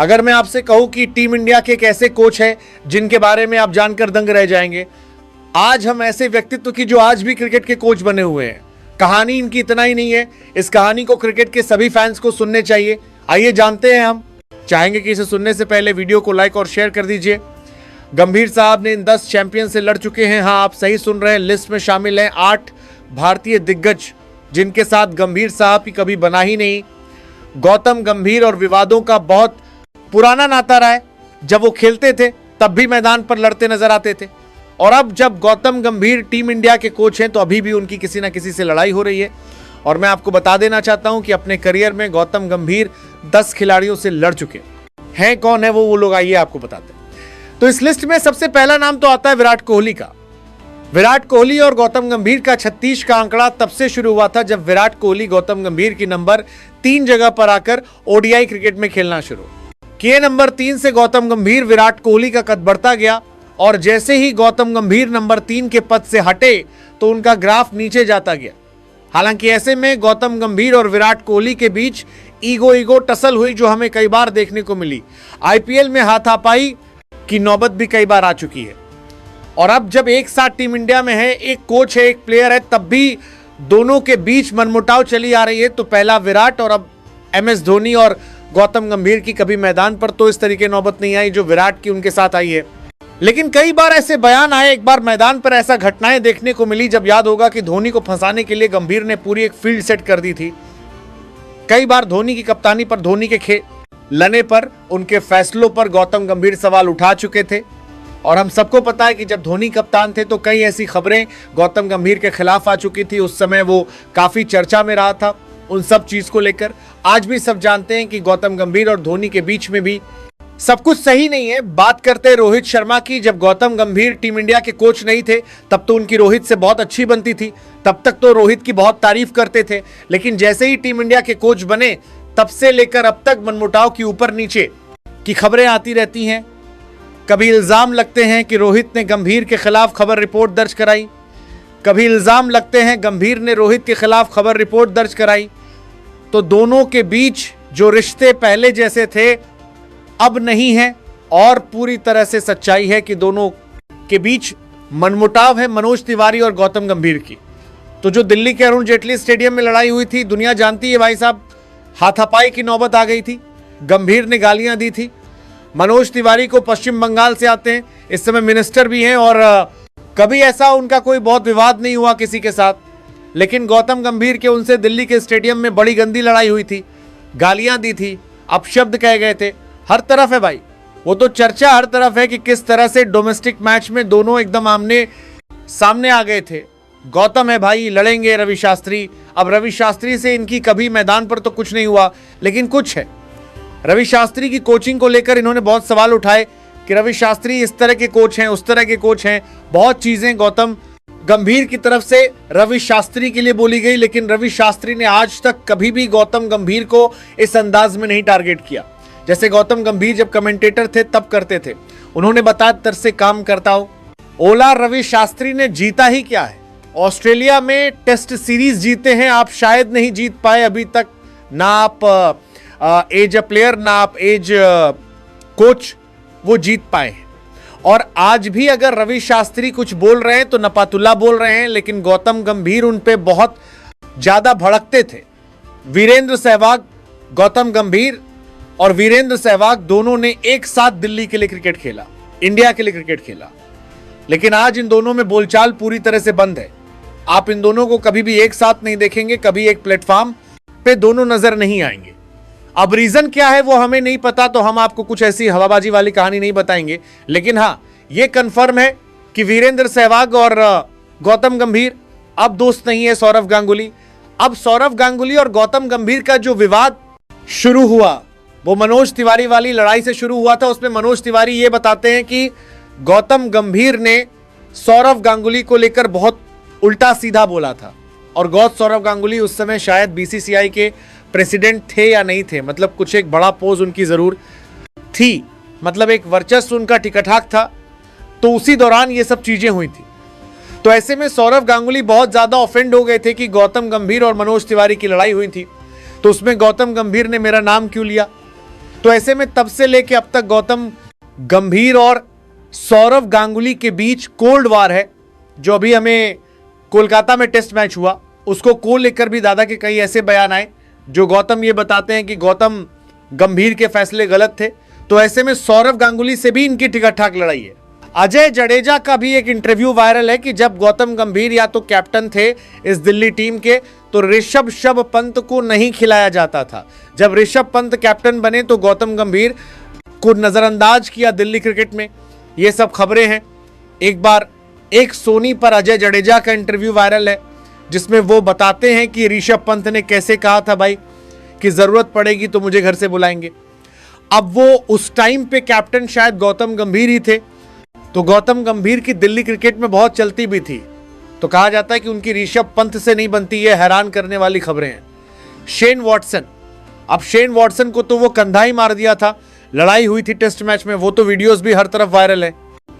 अगर मैं आपसे कहूं कि टीम इंडिया के एक ऐसे कोच हैं जिनके बारे में आप जानकर दंग रह जाएंगे, आज हम ऐसे व्यक्तित्व की जो आज भी क्रिकेट के कोच बने हुए हैं। कहानी इनकी इतना ही नहीं है, इस कहानी को क्रिकेट के सभी फैंस को सुनने चाहिए। आइए जानते हैं। हम चाहेंगे कि इसे सुनने से पहले वीडियो को लाइक और शेयर कर दीजिए। गंभीर साहब ने इन 10 चैंपियन से लड़ चुके हैं। हाँ, आप सही सुन रहे हैं, लिस्ट में शामिल हैं 8 भारतीय दिग्गज जिनके साथ गंभीर साहब की कभी बना ही नहीं। गौतम गंभीर और विवादों का बहुत पुराना नाता रहा है। जब वो खेलते थे तब भी मैदान पर लड़ते नजर आते थे, और अब जब गौतम गंभीर टीम इंडिया के कोच हैं तो अभी भी उनकी किसी ना किसी से लड़ाई हो रही है। और मैं आपको बता देना चाहता हूं कि अपने करियर में गौतम गंभीर 10 खिलाड़ियों से लड़ चुके हैं। कौन है वो लोग, आइए आपको बताते हैं। तो इस लिस्ट में सबसे पहला नाम तो आता है विराट कोहली का। विराट कोहली और गौतम गंभीर का 36 का आंकड़ा तब से शुरू हुआ था जब विराट कोहली गौतम गंभीर की नंबर 3 जगह पर आकर ओडीआई क्रिकेट में खेलना शुरू किए। नंबर 3 से गौतम गंभीर विराट कोहली का कद बढ़ता गया, और जैसे ही गौतम गंभीर नंबर 3 के पद से हटे तो उनका ग्राफ नीचे जाता गया। हालांकि ऐसे में गौतम गंभीर और विराट कोहली के बीच ईगो टसल हुई, जो हमें कई बार देखने को मिली। आईपीएल में हाथापाई की नौबत भी कई बार आ चुकी है। और अब जब एक साथ टीम इंडिया में है, एक कोच है, एक प्लेयर है, तब भी दोनों के बीच मनमुटाव चली आ रही है। तो पहला विराट और अब एमएस धोनी और गौतम गंभीर की कभी मैदान पर तो इस तरीके नौबत नहीं आई जो विराट की उनके साथ आई है। लेकिन कई बार ऐसे बयान आए, एक बार मैदान पर ऐसा घटनाएं देखने को मिली जब याद होगा कि धोनी को फंसाने के लिए गंभीर ने पूरी एक फील्ड सेट कर दी थी। कई बार धोनी की कप्तानी पर, धोनी के खेलने पर, उनके फैसलों पर गौतम गंभीर सवाल उठा चुके थे। और हम सबको पता है कि जब धोनी कप्तान थे तो कई ऐसी खबरें गौतम गंभीर के खिलाफ आ चुकी थी। उस समय वो काफी चर्चा में रहा था उन सब चीज को लेकर। आज भी सब जानते हैं कि गौतम गंभीर और धोनी के बीच में भी सब कुछ सही नहीं है। बात करते हैं रोहित शर्मा की। जब गौतम गंभीर टीम इंडिया के कोच नहीं थे तब तो उनकी रोहित से बहुत अच्छी बनती थी, तब तक तो रोहित की बहुत तारीफ करते थे। लेकिन जैसे ही टीम इंडिया के कोच बने तब से लेकर अब तक मनमुटाव की ऊपर नीचे की खबरें आती रहती हैं। कभी इल्जाम लगते हैं कि रोहित ने गंभीर के खिलाफ खबर रिपोर्ट दर्ज कराई, कभी इल्जाम लगते हैं गंभीर ने रोहित के खिलाफ खबर रिपोर्ट दर्ज कराई। तो दोनों के बीच जो रिश्ते पहले जैसे थे अब नहीं है, और पूरी तरह से सच्चाई है कि दोनों के बीच मनमुटाव है मनोज तिवारी और गौतम गंभीर की। तो जो दिल्ली के अरुण जेटली स्टेडियम में लड़ाई हुई थी, दुनिया जानती है भाई साहब, हाथापाई की नौबत आ गई थी, गंभीर ने गालियां दी थी। मनोज तिवारी को पश्चिम बंगाल से आते हैं, इस समय मिनिस्टर भी हैं, और कभी ऐसा उनका कोई बहुत विवाद नहीं हुआ किसी के साथ। लेकिन गौतम गंभीर के उनसे दिल्ली के स्टेडियम में बड़ी गंदी लड़ाई हुई थी, गालियां दी थी, अपशब्द कहे गए थे। हर तरफ है भाई, वो तो चर्चा हर तरफ है कि किस तरह से डोमेस्टिक मैच में दोनों एकदम आमने सामने आ गए थे। गौतम है भाई, लड़ेंगे रवि शास्त्री। अब रवि शास्त्री से इनकी कभी मैदान पर तो कुछ नहीं हुआ, लेकिन कुछ है। रवि शास्त्री की कोचिंग को लेकर इन्होंने बहुत सवाल उठाए कि रवि शास्त्री इस तरह के कोच हैं, उस तरह के कोच हैं। बहुत चीजें गौतम गंभीर की तरफ से रवि शास्त्री के लिए बोली गई, लेकिन रवि शास्त्री ने आज तक कभी भी गौतम गंभीर को इस अंदाज में नहीं टारगेट किया जैसे गौतम गंभीर जब कमेंटेटर थे तब करते थे। उन्होंने बताया तरह से काम करता हो। ओला रवि शास्त्री ने जीता ही क्या है? ऑस्ट्रेलिया में टेस्ट सीरीज जीते हैं, आप शायद नहीं जीत पाए अभी तक। ना आप एज अ प्लेयर, ना आप एज कोच वो जीत पाए। और आज भी अगर रवि शास्त्री कुछ बोल रहे हैं तो नपातुल्ला बोल रहे हैं, लेकिन गौतम गंभीर उन पे बहुत ज्यादा भड़कते थे। वीरेंद्र सहवाग, गौतम गंभीर और वीरेंद्र सहवाग दोनों ने एक साथ दिल्ली के लिए क्रिकेट खेला, इंडिया के लिए क्रिकेट खेला। लेकिन आज इन दोनों में बोलचाल पूरी तरह से बंद है। आप इन दोनों को कभी भी एक साथ नहीं देखेंगे, कभी एक प्लेटफॉर्म पे दोनों नजर नहीं आएंगे। अब रीजन क्या है वो हमें नहीं पता, तो हम आपको कुछ ऐसी हवाबाजी वाली कहानी नहीं बताएंगे। लेकिन हाँ, ये कंफर्म है कि वीरेंद्र सहवाग और गौतम गंभीर अब दोस्त नहीं है। सौरव गांगुली, अब सौरव गांगुली और गौतम गंभीर का जो विवाद शुरू हुआ वो मनोज तिवारी वाली लड़ाई से शुरू हुआ था। उसमें मनोज तिवारी ये बताते हैं कि गौतम गंभीर ने सौरव गांगुली को लेकर बहुत उल्टा सीधा बोला था, और सौरव गांगुली उस समय शायद बीसीसीआई के प्रेसिडेंट थे या नहीं थे, मतलब कुछ एक बड़ा पोज उनकी जरूर थी, मतलब एक वर्चस्व उनका टिकठाक था। तो उसी दौरान ये सब चीजें हुई थी। तो ऐसे में सौरव गांगुली बहुत ज्यादा ऑफेंड हो गए थे कि गौतम गंभीर और मनोज तिवारी की लड़ाई हुई थी, तो उसमें गौतम गंभीर ने मेरा नाम क्यों लिया। तो ऐसे में तब से लेके अब तक गौतम गंभीर और सौरव गांगुली के बीच कोल्ड वार है। जो अभी हमें कोलकाता में टेस्ट मैच हुआ, उसको को लेकर भी दादा के कई ऐसे बयान आए जो गौतम ये बताते हैं कि गौतम गंभीर के फैसले गलत थे। तो ऐसे में सौरव गांगुली से भी इनकी ठीक ठाक लड़ाई है। अजय जडेजा का भी एक इंटरव्यू वायरल है कि जब गौतम गंभीर या तो कैप्टन थे इस दिल्ली टीम के, तो ऋषभ पंत को नहीं खिलाया जाता था। जब ऋषभ पंत कैप्टन बने तो गौतम गंभीर को नजरअंदाज किया दिल्ली क्रिकेट में। ये सब खबरें हैं। एक बार एक सोनी पर अजय जडेजा का इंटरव्यू वायरल है जिसमें वो बताते हैं कि ऋषभ पंत ने कैसे कहा था भाई कि जरूरत पड़ेगी तो मुझे घर से बुलाएंगे। अब वो उस टाइम पे कैप्टन शायद गौतम गंभीर ही थे, तो गौतम गंभीर की दिल्ली क्रिकेट में बहुत चलती भी थी। तो कहा जाता है कि उनकी ऋषभ पंत से नहीं बनती। ये हैरान करने वाली खबरें हैं। शेन वॉटसन, अब शेन वॉटसन को तो वो कंधा ही मार दिया था, लड़ाई हुई थी टेस्ट मैच में, वो तो वीडियोस भी हर तरफ वायरल है।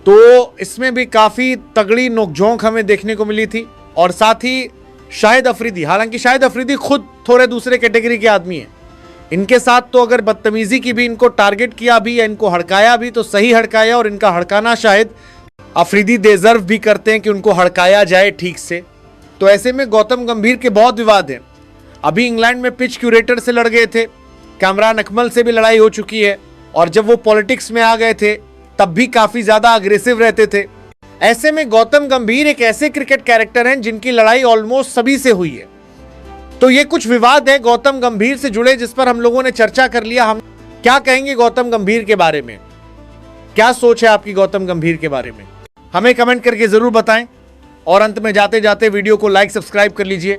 तो इसमें भी काफी तगड़ी नोकझोंक हमें देखने को मिली थी। और साथ ही शाहिद अफरीदी, हालांकि शाहिद अफरीदी खुद थोड़े दूसरे कैटेगरी के आदमी हैं, इनके साथ तो अगर बदतमीजी की भी, इनको टारगेट किया भी या इनको हड़काया भी तो सही हड़काया, और इनका हड़काना शायद अफरीदी डिजर्व भी करते हैं कि उनको हड़काया जाए ठीक से। तो ऐसे में गौतम गंभीर के बहुत विवाद हैं। अभी इंग्लैंड में पिच क्यूरेटर से लड़ गए थे, कामरान अकमल से भी लड़ाई हो चुकी है, और जब वो पॉलिटिक्स में आ गए थे तब भी काफी ज्यादा अग्रेसिव रहते थे। ऐसे में गौतम गंभीर एक ऐसे क्रिकेट कैरेक्टर हैं जिनकी लड़ाई ऑलमोस्ट सभी से हुई है। तो ये कुछ विवाद है गौतम गंभीर से जुड़े जिस पर हम लोगों ने चर्चा कर लिया। हम क्या कहेंगे गौतम गंभीर के बारे में, क्या सोच है आपकी गौतम गंभीर के बारे में, हमें कमेंट करके जरूर बताएं। और अंत में जाते जाते वीडियो को लाइक सब्सक्राइब कर लीजिए।